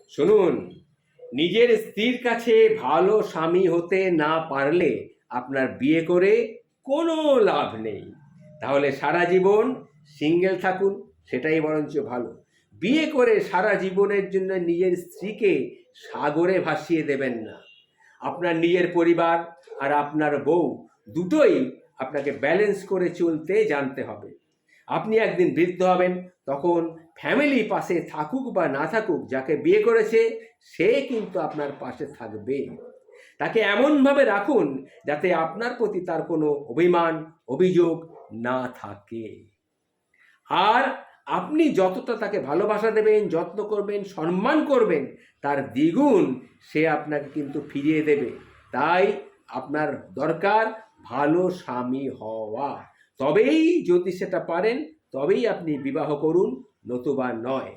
শুনুন, নিজের স্ত্রীর কাছে ভালো স্বামী হতে না পারলে আপনার বিয়ে করে কোনো লাভ নেই। তাহলে সারা জীবন সিঙ্গেল থাকুন, সেটাই বরঞ্চ ভালো। বিয়ে করে সারা জীবনের জন্য নিজের স্ত্রীকে সাগরে ভাসিয়ে দেবেন না। আপনার নিজের পরিবার আর আপনার বউ দুটোই আপনাকে ব্যালেন্স করে চলতে জানতে হবে। আপনি একদিন বৃদ্ধ হবেন, তখন ফ্যামিলি পাশে থাকুক বা না থাকুক, যাকে বিয়ে করেছে সে কিন্তু আপনার পাশে থাকবে। তাকে এমনভাবে রাখুন যাতে আপনার প্রতি তার কোনো অভিমান অভিযোগ না থাকে। আর আপনি যতটা তাকে ভালোবাসা দেবেন, যত্ন করবেন, সম্মান করবেন, তার দ্বিগুণ সে আপনাকে কিন্তু ফিরিয়ে দেবে। তাই আপনার দরকার ভালো স্বামী হওয়া। তবেই যদি সেটা পারেন, তবেই আপনি বিবাহ করুন, নতুবা নয়।